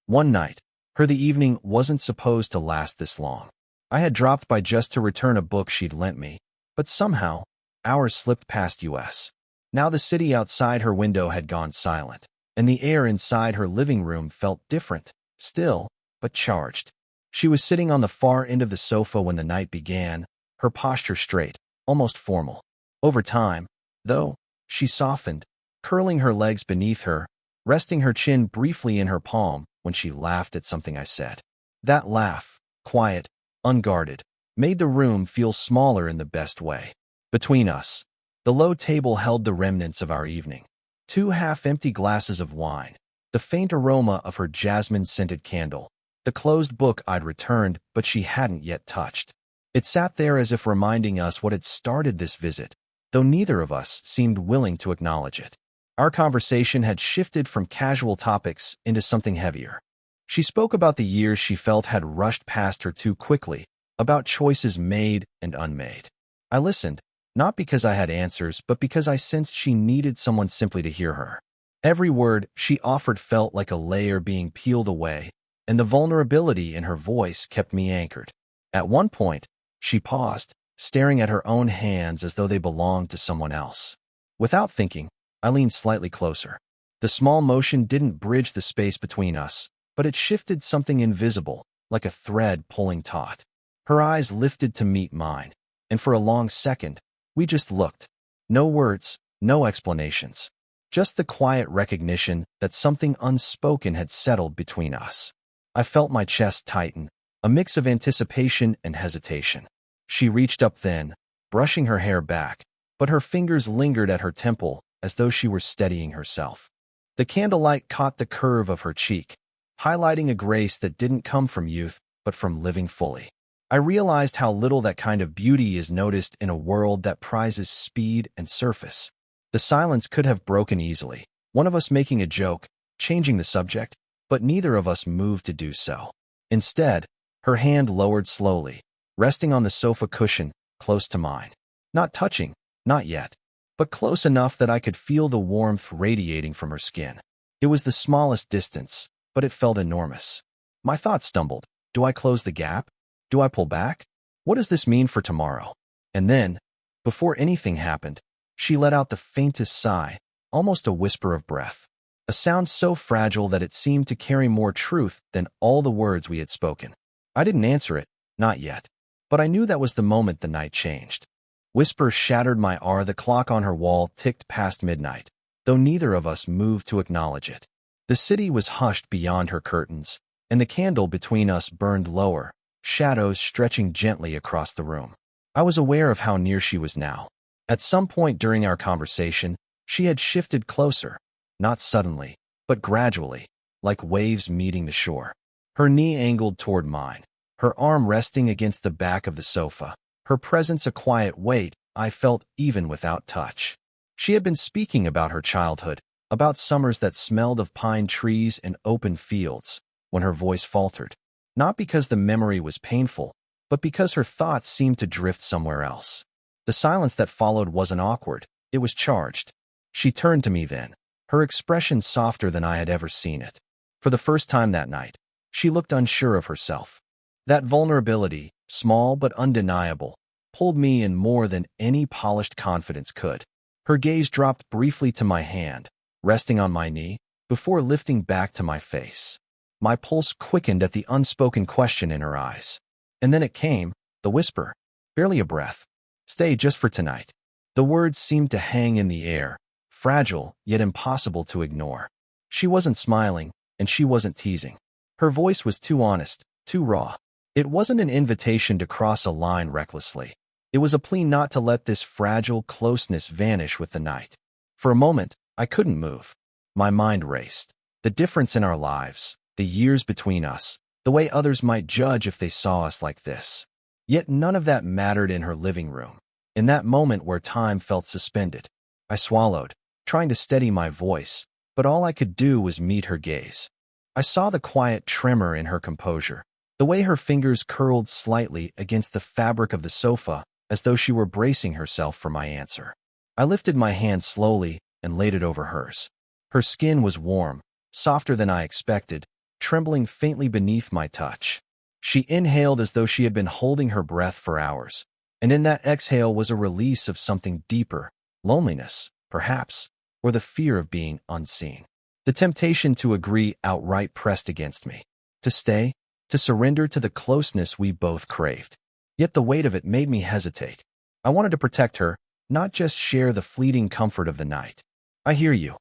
One night, the evening wasn't supposed to last this long. I had dropped by just to return a book she'd lent me, but somehow, hours slipped past us. Now the city outside her window had gone silent, and the air inside her living room felt different, still, but charged. She was sitting on the far end of the sofa when the night began, her posture straight, almost formal. Over time, though, she softened, curling her legs beneath her, resting her chin briefly in her palm when she laughed at something I said. That laugh, quiet, unguarded, made the room feel smaller in the best way. Between us, the low table held the remnants of our evening. 2 half-empty glasses of wine, the faint aroma of her jasmine-scented candle, the closed book I'd returned but she hadn't yet touched. It sat there as if reminding us what had started this visit, though neither of us seemed willing to acknowledge it. Our conversation had shifted from casual topics into something heavier. She spoke about the years she felt had rushed past her too quickly, about choices made and unmade. I listened, not because I had answers, but because I sensed she needed someone simply to hear her. Every word she offered felt like a layer being peeled away, and the vulnerability in her voice kept me anchored. At one point, she paused, staring at her own hands as though they belonged to someone else. Without thinking, I leaned slightly closer. The small motion didn't bridge the space between us, but it shifted something invisible, like a thread pulling taut. Her eyes lifted to meet mine, and for a long second, we just looked. No words, no explanations. Just the quiet recognition that something unspoken had settled between us. I felt my chest tighten, a mix of anticipation and hesitation. She reached up then, brushing her hair back, but her fingers lingered at her temple as though she were steadying herself. The candlelight caught the curve of her cheek, highlighting a grace that didn't come from youth, but from living fully. I realized how little that kind of beauty is noticed in a world that prizes speed and surface. The silence could have broken easily, one of us making a joke, changing the subject, but neither of us moved to do so. Instead, her hand lowered slowly, resting on the sofa cushion, close to mine. Not touching, not yet, but close enough that I could feel the warmth radiating from her skin. It was the smallest distance, but it felt enormous. My thoughts stumbled. Do I close the gap? Do I pull back? What does this mean for tomorrow? And then, before anything happened, she let out the faintest sigh, almost a whisper of breath. A sound so fragile that it seemed to carry more truth than all the words we had spoken. I didn't answer it, not yet, but I knew that was the moment the night changed. Whispers shattered my aura. The clock on her wall ticked past midnight, though neither of us moved to acknowledge it. The city was hushed beyond her curtains, and the candle between us burned lower, shadows stretching gently across the room. I was aware of how near she was now. At some point during our conversation, she had shifted closer, not suddenly, but gradually, like waves meeting the shore. Her knee angled toward mine, her arm resting against the back of the sofa, her presence a quiet weight I felt even without touch. She had been speaking about her childhood, about summers that smelled of pine trees and open fields, when her voice faltered. Not because the memory was painful, but because her thoughts seemed to drift somewhere else. The silence that followed wasn't awkward, it was charged. She turned to me then, her expression softer than I had ever seen it. For the first time that night, she looked unsure of herself. That vulnerability, small but undeniable, pulled me in more than any polished confidence could. Her gaze dropped briefly to my hand, resting on my knee, before lifting back to my face. My pulse quickened at the unspoken question in her eyes. And then it came, the whisper, barely a breath. Stay just for tonight. The words seemed to hang in the air, fragile yet impossible to ignore. She wasn't smiling, and she wasn't teasing. Her voice was too honest, too raw. It wasn't an invitation to cross a line recklessly. It was a plea not to let this fragile closeness vanish with the night. For a moment, I couldn't move. My mind raced. The difference in our lives, the years between us, the way others might judge if they saw us like this. Yet none of that mattered in her living room. In that moment where time felt suspended, I swallowed, trying to steady my voice, but all I could do was meet her gaze. I saw the quiet tremor in her composure, the way her fingers curled slightly against the fabric of the sofa as though she were bracing herself for my answer. I lifted my hand slowly and laid it over hers. Her skin was warm, softer than I expected, trembling faintly beneath my touch. She inhaled as though she had been holding her breath for hours, and in that exhale was a release of something deeper, loneliness, perhaps, or the fear of being unseen. The temptation to agree outright pressed against me. To stay, to surrender to the closeness we both craved. Yet the weight of it made me hesitate. I wanted to protect her, not just share the fleeting comfort of the night. "I hear you,"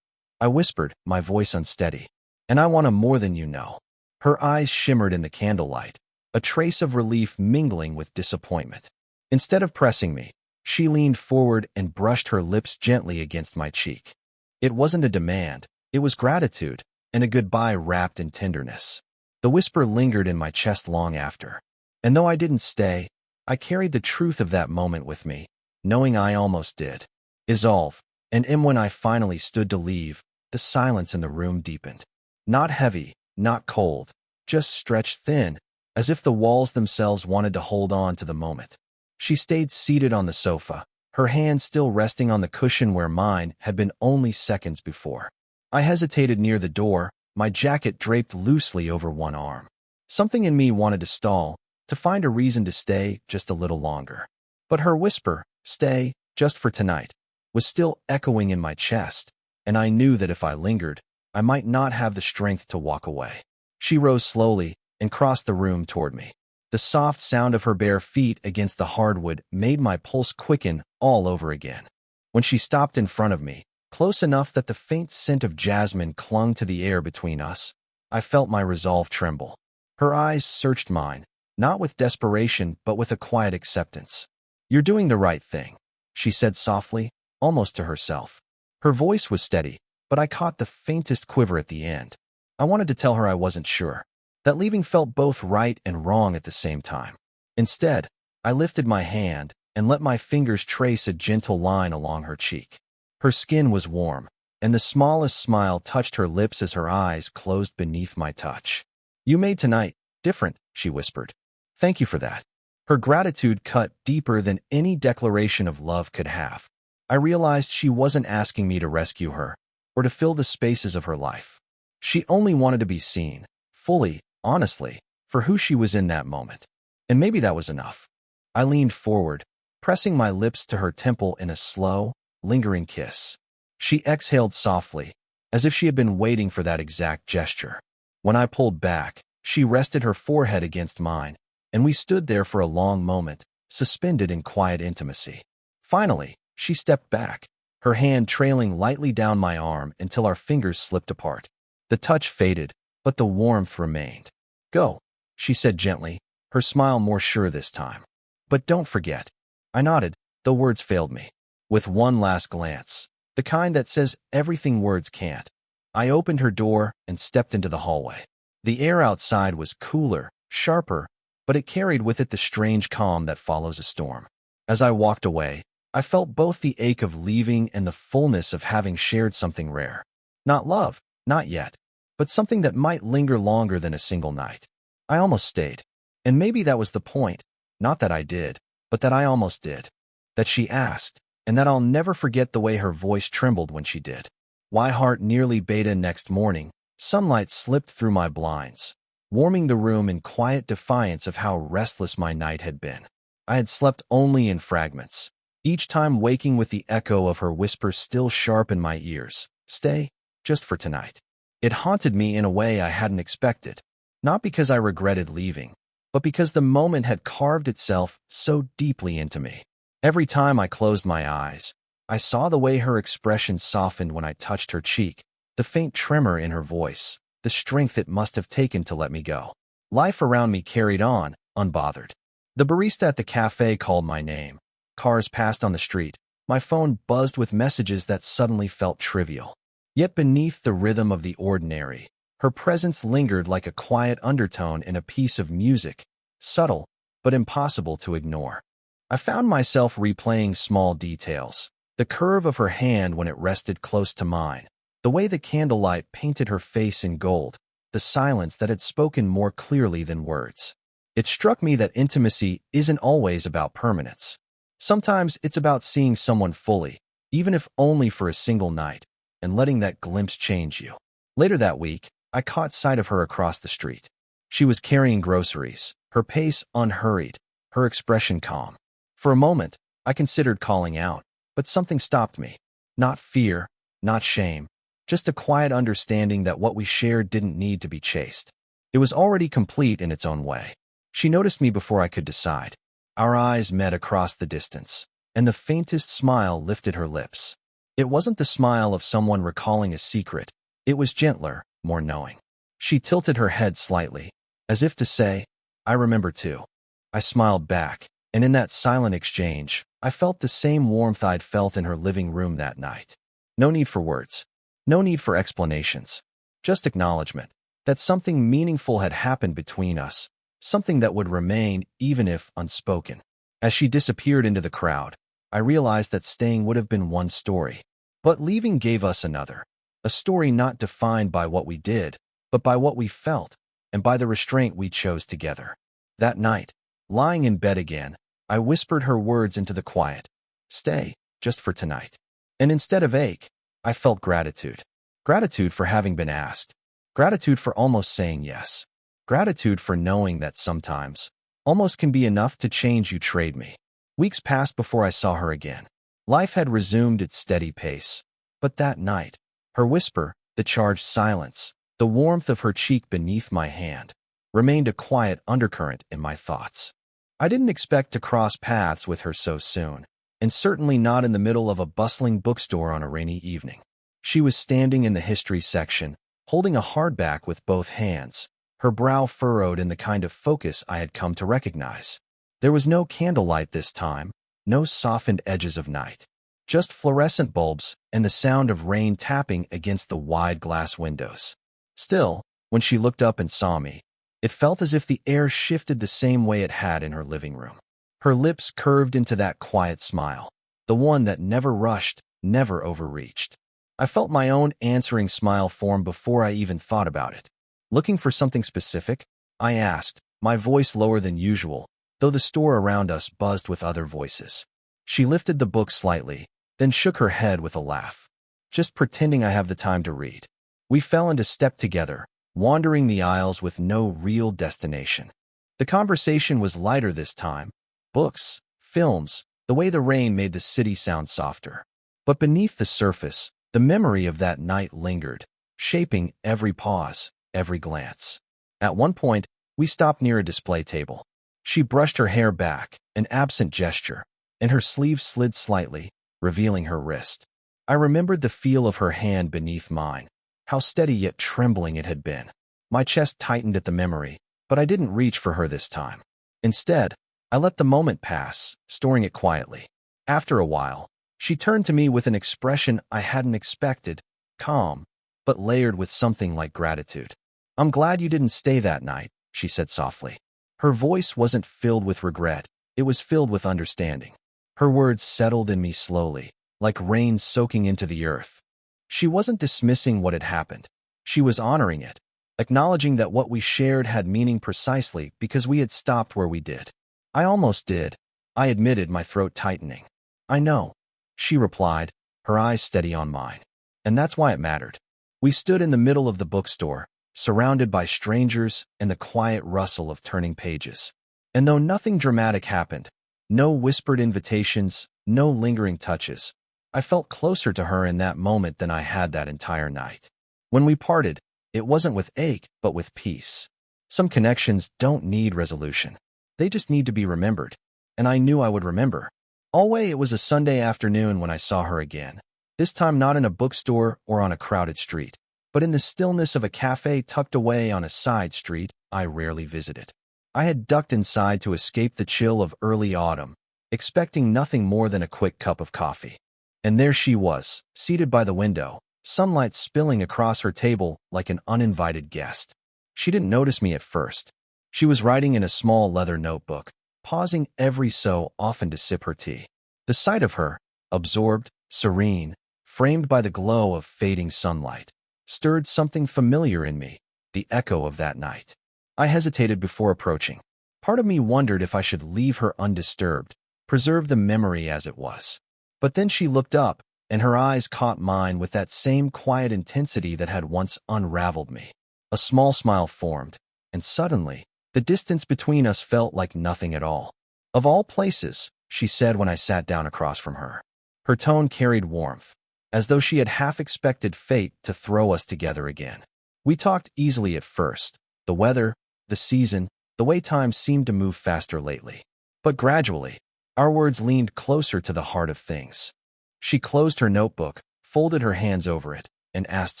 I whispered, my voice unsteady. "And I want to more than you know." Her eyes shimmered in the candlelight, a trace of relief mingling with disappointment. Instead of pressing me, she leaned forward and brushed her lips gently against my cheek. It wasn't a demand, it was gratitude, and a goodbye wrapped in tenderness. The whisper lingered in my chest long after. And though I didn't stay, I carried the truth of that moment with me, knowing I almost did. Isolve, and when I finally stood to leave, the silence in the room deepened. Not heavy, not cold, just stretched thin, as if the walls themselves wanted to hold on to the moment. She stayed seated on the sofa, her hand still resting on the cushion where mine had been only seconds before. I hesitated near the door, my jacket draped loosely over one arm. Something in me wanted to stall, to find a reason to stay just a little longer. But her whisper, "Stay, just for tonight," was still echoing in my chest, and I knew that if I lingered, I might not have the strength to walk away. She rose slowly and crossed the room toward me. The soft sound of her bare feet against the hardwood made my pulse quicken all over again. When she stopped in front of me, close enough that the faint scent of jasmine clung to the air between us, I felt my resolve tremble. Her eyes searched mine, not with desperation but with a quiet acceptance. "You're doing the right thing," she said softly, almost to herself. Her voice was steady, but I caught the faintest quiver at the end. I wanted to tell her I wasn't sure, that leaving felt both right and wrong at the same time. Instead, I lifted my hand and let my fingers trace a gentle line along her cheek. Her skin was warm, and the smallest smile touched her lips as her eyes closed beneath my touch. "You made tonight different," she whispered. "Thank you for that." Her gratitude cut deeper than any declaration of love could have. I realized she wasn't asking me to rescue her, or to fill the spaces of her life. She only wanted to be seen, fully, honestly, for who she was in that moment. And maybe that was enough. I leaned forward, pressing my lips to her temple in a slow, lingering kiss. She exhaled softly, as if she had been waiting for that exact gesture. When I pulled back, she rested her forehead against mine, and we stood there for a long moment, suspended in quiet intimacy. Finally, she stepped back, her hand trailing lightly down my arm until our fingers slipped apart. The touch faded, but the warmth remained. "Go," she said gently, her smile more sure this time. "But don't forget." I nodded, though words failed me. With one last glance, the kind that says everything words can't, I opened her door and stepped into the hallway. The air outside was cooler, sharper, but it carried with it the strange calm that follows a storm. As I walked away, I felt both the ache of leaving and the fullness of having shared something rare. Not love, not yet, but something that might linger longer than a single night. I almost stayed. And maybe that was the point, not that I did, but that I almost did. That she asked, and that I'll never forget the way her voice trembled when she did. My heart nearly beta next morning, sunlight slipped through my blinds, warming the room in quiet defiance of how restless my night had been. I had slept only in fragments, each time waking with the echo of her whisper still sharp in my ears. "Stay, just for tonight." It haunted me in a way I hadn't expected, not because I regretted leaving, but because the moment had carved itself so deeply into me. Every time I closed my eyes, I saw the way her expression softened when I touched her cheek, the faint tremor in her voice, the strength it must have taken to let me go. Life around me carried on, unbothered. The barista at the cafe called my name. Cars passed on the street. My phone buzzed with messages that suddenly felt trivial. Yet beneath the rhythm of the ordinary, her presence lingered like a quiet undertone in a piece of music, subtle, but impossible to ignore. I found myself replaying small details. The curve of her hand when it rested close to mine, the way the candlelight painted her face in gold, the silence that had spoken more clearly than words. It struck me that intimacy isn't always about permanence. Sometimes it's about seeing someone fully, even if only for a single night, and letting that glimpse change you. Later that week, I caught sight of her across the street. She was carrying groceries, her pace unhurried, her expression calm. For a moment, I considered calling out, but something stopped me. Not fear, not shame, just a quiet understanding that what we shared didn't need to be chased. It was already complete in its own way. She noticed me before I could decide. Our eyes met across the distance, and the faintest smile lifted her lips. It wasn't the smile of someone recalling a secret. It was gentler, more knowing. She tilted her head slightly, as if to say, "I remember too." I smiled back, and in that silent exchange, I felt the same warmth I'd felt in her living room that night. No need for words. No need for explanations. Just acknowledgement that something meaningful had happened between us, something that would remain even if unspoken. As she disappeared into the crowd, I realized that staying would have been one story, but leaving gave us another. A story not defined by what we did, but by what we felt, and by the restraint we chose together. That night, lying in bed again, I whispered her words into the quiet. Stay, just for tonight. And instead of ache, I felt gratitude. Gratitude for having been asked. Gratitude for almost saying yes. Gratitude for knowing that sometimes, almost can be enough to change you trade me. Weeks passed before I saw her again. Life had resumed its steady pace. But that night, her whisper, the charged silence, the warmth of her cheek beneath my hand, remained a quiet undercurrent in my thoughts. I didn't expect to cross paths with her so soon, and certainly not in the middle of a bustling bookstore on a rainy evening. She was standing in the history section, holding a hardback with both hands, her brow furrowed in the kind of focus I had come to recognize. There was no candlelight this time, no softened edges of night. Just fluorescent bulbs and the sound of rain tapping against the wide glass windows. Still, when she looked up and saw me, it felt as if the air shifted the same way it had in her living room. Her lips curved into that quiet smile, the one that never rushed, never overreached. I felt my own answering smile form before I even thought about it. Looking for something specific? I asked, my voice lower than usual, though the store around us buzzed with other voices. She lifted the book slightly, then shook her head with a laugh. Just pretending I have the time to read. We fell into step together, wandering the aisles with no real destination. The conversation was lighter this time. Books, films, the way the rain made the city sound softer. But beneath the surface, the memory of that night lingered, shaping every pause, every glance. At one point, we stopped near a display table. She brushed her hair back, an absent gesture, and her sleeve slid slightly, revealing her wrist. I remembered the feel of her hand beneath mine, how steady yet trembling it had been. My chest tightened at the memory, but I didn't reach for her this time. Instead, I let the moment pass, storing it quietly. After a while, she turned to me with an expression I hadn't expected, calm, but layered with something like gratitude. "I'm glad you didn't stay that night," she said softly. Her voice wasn't filled with regret, it was filled with understanding. Her words settled in me slowly, like rain soaking into the earth. She wasn't dismissing what had happened. She was honoring it, acknowledging that what we shared had meaning precisely because we had stopped where we did. I almost did, I admitted, my throat tightening. "I know," she replied, her eyes steady on mine. "And that's why it mattered." We stood in the middle of the bookstore, surrounded by strangers and the quiet rustle of turning pages. And though nothing dramatic happened, no whispered invitations, no lingering touches, I felt closer to her in that moment than I had that entire night. When we parted, it wasn't with ache, but with peace. Some connections don't need resolution. They just need to be remembered. And I knew I would remember. Always, it was a Sunday afternoon when I saw her again. This time not in a bookstore or on a crowded street, but in the stillness of a cafe tucked away on a side street I rarely visited. I had ducked inside to escape the chill of early autumn, expecting nothing more than a quick cup of coffee. And there she was, seated by the window, sunlight spilling across her table like an uninvited guest. She didn't notice me at first. She was writing in a small leather notebook, pausing every so often to sip her tea. The sight of her, absorbed, serene, framed by the glow of fading sunlight, stirred something familiar in me, the echo of that night. I hesitated before approaching. Part of me wondered if I should leave her undisturbed, preserve the memory as it was. But then she looked up, and her eyes caught mine with that same quiet intensity that had once unraveled me. A small smile formed, and suddenly, the distance between us felt like nothing at all. "Of all places," she said when I sat down across from her. Her tone carried warmth, as though she had half expected fate to throw us together again. We talked easily at first, the weather, the season, the way time seemed to move faster lately. But gradually, our words leaned closer to the heart of things. She closed her notebook, folded her hands over it, and asked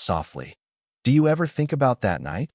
softly, "Do you ever think about that night?"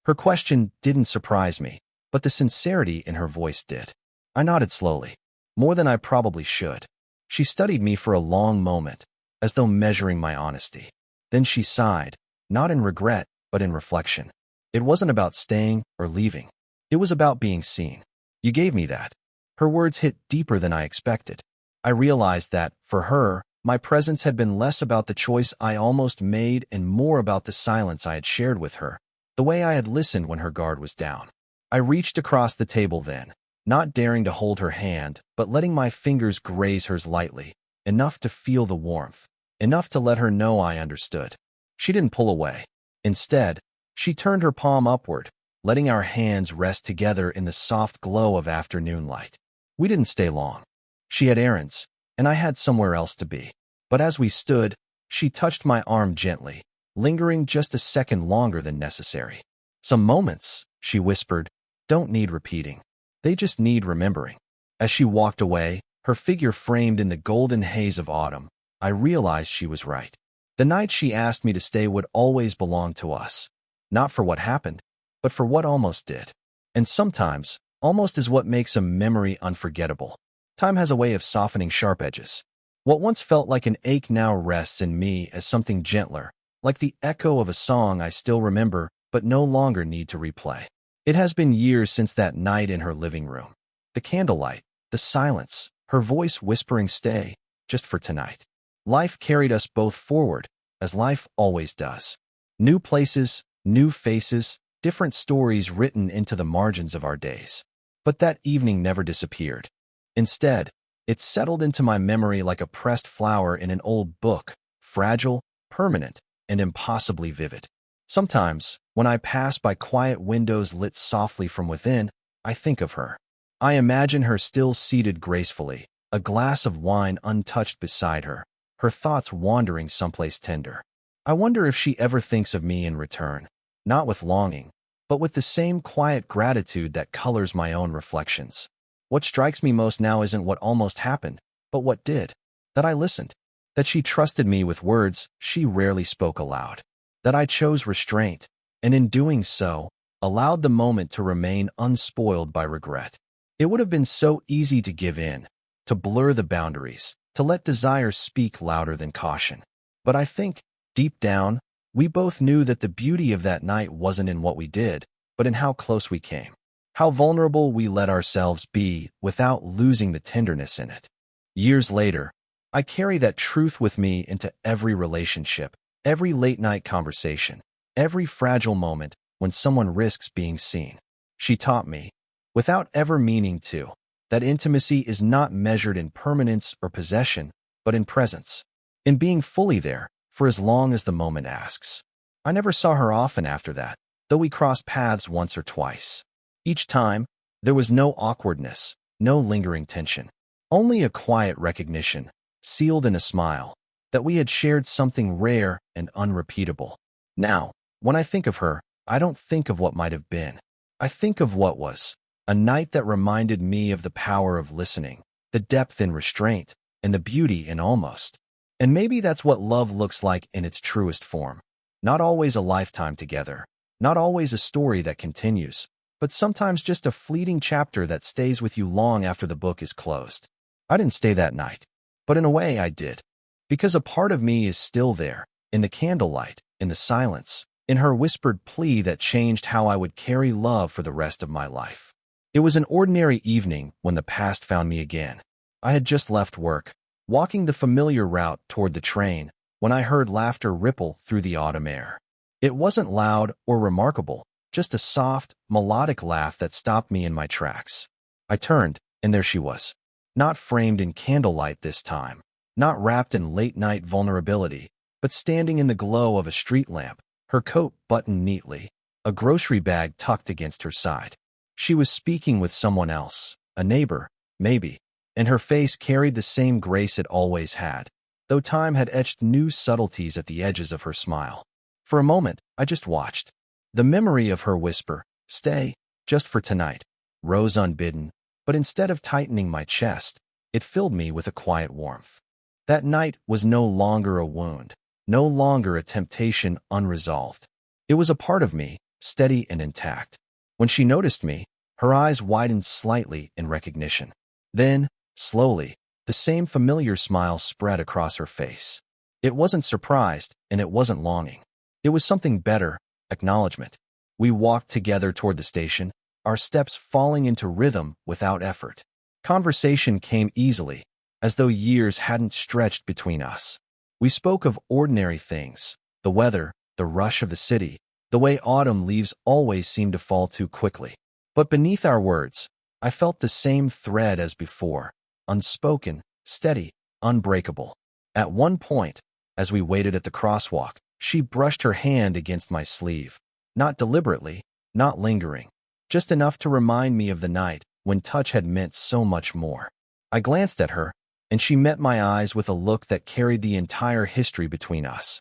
Her question didn't surprise me, but the sincerity in her voice did. I nodded slowly, more than I probably should. She studied me for a long moment, as though measuring my honesty. Then she sighed, not in regret, but in reflection. "It wasn't about staying or leaving. It was about being seen. You gave me that." Her words hit deeper than I expected. I realized that, for her, my presence had been less about the choice I almost made and more about the silence I had shared with her, the way I had listened when her guard was down. I reached across the table then, not daring to hold her hand, but letting my fingers graze hers lightly, enough to feel the warmth, enough to let her know I understood. She didn't pull away. Instead, she turned her palm upward, letting our hands rest together in the soft glow of afternoon light. We didn't stay long. She had errands, and I had somewhere else to be. But as we stood, she touched my arm gently, lingering just a second longer than necessary. "Some moments," she whispered, "don't need repeating. They just need remembering." As she walked away, her figure framed in the golden haze of autumn, I realized she was right. The night she asked me to stay would always belong to us. Not for what happened, but for what almost did. And sometimes, almost is what makes a memory unforgettable. Time has a way of softening sharp edges. What once felt like an ache now rests in me as something gentler, like the echo of a song I still remember but no longer need to replay. It has been years since that night in her living room. The candlelight, the silence, her voice whispering stay, just for tonight. Life carried us both forward, as life always does. New places, new faces, different stories written into the margins of our days. But that evening never disappeared. Instead, it settled into my memory like a pressed flower in an old book, fragile, permanent, and impossibly vivid. Sometimes, when I pass by quiet windows lit softly from within, I think of her. I imagine her still seated gracefully, a glass of wine untouched beside her, her thoughts wandering someplace tender. I wonder if she ever thinks of me in return, not with longing, but with the same quiet gratitude that colors my own reflections. What strikes me most now isn't what almost happened, but what did. That I listened. That she trusted me with words she rarely spoke aloud. That I chose restraint, and in doing so, allowed the moment to remain unspoiled by regret. It would have been so easy to give in, to blur the boundaries, to let desire speak louder than caution. But I think, deep down, we both knew that the beauty of that night wasn't in what we did, but in how close we came. How vulnerable we let ourselves be without losing the tenderness in it. Years later, I carry that truth with me into every relationship, every late-night conversation, every fragile moment when someone risks being seen. She taught me, without ever meaning to, that intimacy is not measured in permanence or possession, but in presence, in being fully there for as long as the moment asks. I never saw her often after that, though we crossed paths once or twice. Each time, there was no awkwardness, no lingering tension, only a quiet recognition, sealed in a smile, that we had shared something rare and unrepeatable. Now, when I think of her, I don't think of what might have been. I think of what was, a night that reminded me of the power of listening, the depth in restraint, and the beauty in almost. And maybe that's what love looks like in its truest form. Not always a lifetime together, not always a story that continues, but sometimes just a fleeting chapter that stays with you long after the book is closed. I didn't stay that night, but in a way I did, because a part of me is still there, in the candlelight, in the silence, in her whispered plea that changed how I would carry love for the rest of my life. It was an ordinary evening when the past found me again. I had just left work, walking the familiar route toward the train, when I heard laughter ripple through the autumn air. It wasn't loud or remarkable, just a soft, melodic laugh that stopped me in my tracks. I turned, and there she was. Not framed in candlelight this time, not wrapped in late-night vulnerability, but standing in the glow of a street lamp, her coat buttoned neatly, a grocery bag tucked against her side. She was speaking with someone else, a neighbor, maybe, and her face carried the same grace it always had, though time had etched new subtleties at the edges of her smile. For a moment, I just watched. The memory of her whisper, "Stay, just for tonight," rose unbidden, but instead of tightening my chest, it filled me with a quiet warmth. That night was no longer a wound, no longer a temptation unresolved. It was a part of me, steady and intact. When she noticed me, her eyes widened slightly in recognition. Then, slowly, the same familiar smile spread across her face. It wasn't surprised, and it wasn't longing. It was something better, acknowledgement. We walked together toward the station, our steps falling into rhythm without effort. Conversation came easily, as though years hadn't stretched between us. We spoke of ordinary things, the weather, the rush of the city, the way autumn leaves always seem to fall too quickly. But beneath our words, I felt the same thread as before, unspoken, steady, unbreakable. At one point, as we waited at the crosswalk, she brushed her hand against my sleeve. Not deliberately, not lingering, just enough to remind me of the night when touch had meant so much more. I glanced at her, and she met my eyes with a look that carried the entire history between us.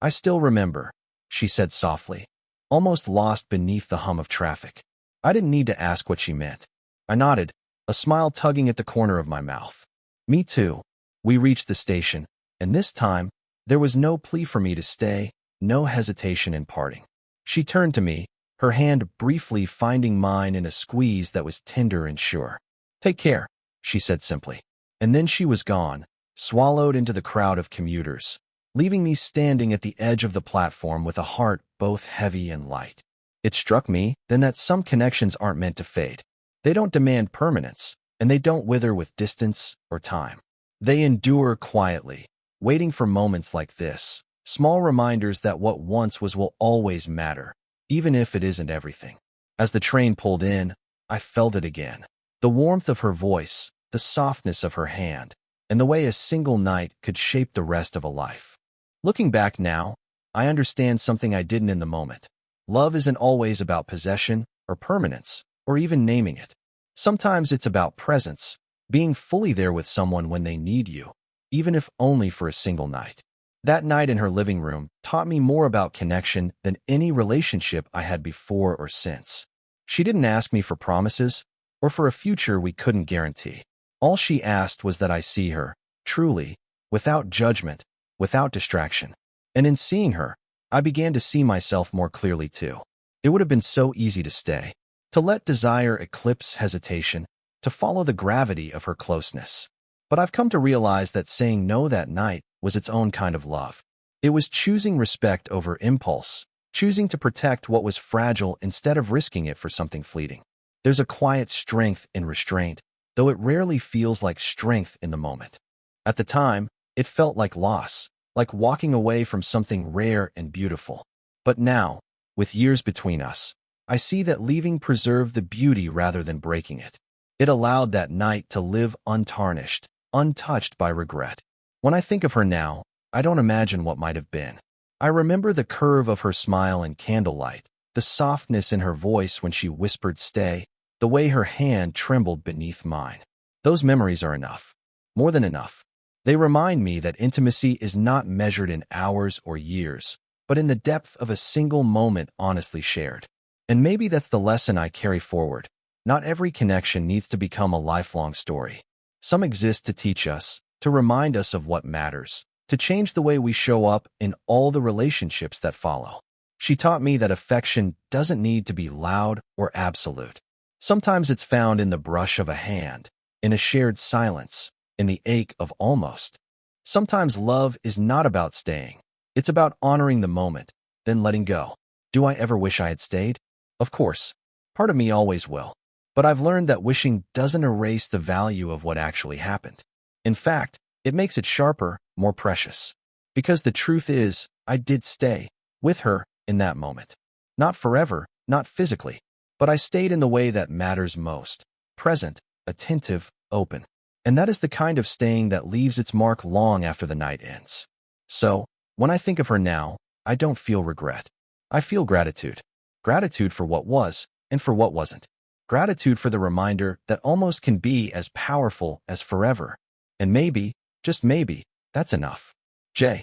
"I still remember," she said softly, almost lost beneath the hum of traffic. I didn't need to ask what she meant. I nodded, a smile tugging at the corner of my mouth. "Me too." We reached the station, and this time, there was no plea for me to stay, no hesitation in parting. She turned to me, her hand briefly finding mine in a squeeze that was tender and sure. "Take care," she said simply. And then she was gone, swallowed into the crowd of commuters, leaving me standing at the edge of the platform with a heart both heavy and light. It struck me then that some connections aren't meant to fade. They don't demand permanence, and they don't wither with distance or time. They endure quietly, waiting for moments like this, small reminders that what once was will always matter, even if it isn't everything. As the train pulled in, I felt it again. The warmth of her voice, the softness of her hand, and the way a single night could shape the rest of a life. Looking back now, I understand something I didn't in the moment. Love isn't always about possession or permanence, or even naming it. Sometimes it's about presence, being fully there with someone when they need you, even if only for a single night. That night in her living room taught me more about connection than any relationship I had before or since. She didn't ask me for promises or for a future we couldn't guarantee. All she asked was that I see her, truly, without judgment, without distraction. And in seeing her, I began to see myself more clearly too. It would have been so easy to stay, to let desire eclipse hesitation, to follow the gravity of her closeness. But I've come to realize that saying no that night was its own kind of love. It was choosing respect over impulse, choosing to protect what was fragile instead of risking it for something fleeting. There's a quiet strength in restraint, though it rarely feels like strength in the moment. At the time, it felt like loss, like walking away from something rare and beautiful. But now, with years between us, I see that leaving preserved the beauty rather than breaking it. It allowed that night to live untarnished, untouched by regret. When I think of her now, I don't imagine what might have been. I remember the curve of her smile in candlelight, the softness in her voice when she whispered stay, the way her hand trembled beneath mine. Those memories are enough. More than enough. They remind me that intimacy is not measured in hours or years, but in the depth of a single moment honestly shared. And maybe that's the lesson I carry forward. Not every connection needs to become a lifelong story. Some exist to teach us, to remind us of what matters, to change the way we show up in all the relationships that follow. She taught me that affection doesn't need to be loud or absolute. Sometimes it's found in the brush of a hand, in a shared silence, in the ache of almost. Sometimes love is not about staying. It's about honoring the moment, then letting go. Do I ever wish I had stayed? Of course. Part of me always will. But I've learned that wishing doesn't erase the value of what actually happened. In fact, it makes it sharper, more precious. Because the truth is, I did stay with her in that moment. Not forever, not physically, but I stayed in the way that matters most. Present, attentive, open. And that is the kind of staying that leaves its mark long after the night ends. So, when I think of her now, I don't feel regret. I feel gratitude. Gratitude for what was and for what wasn't. Gratitude for the reminder that almost can be as powerful as forever. And maybe, just maybe, that's enough. J.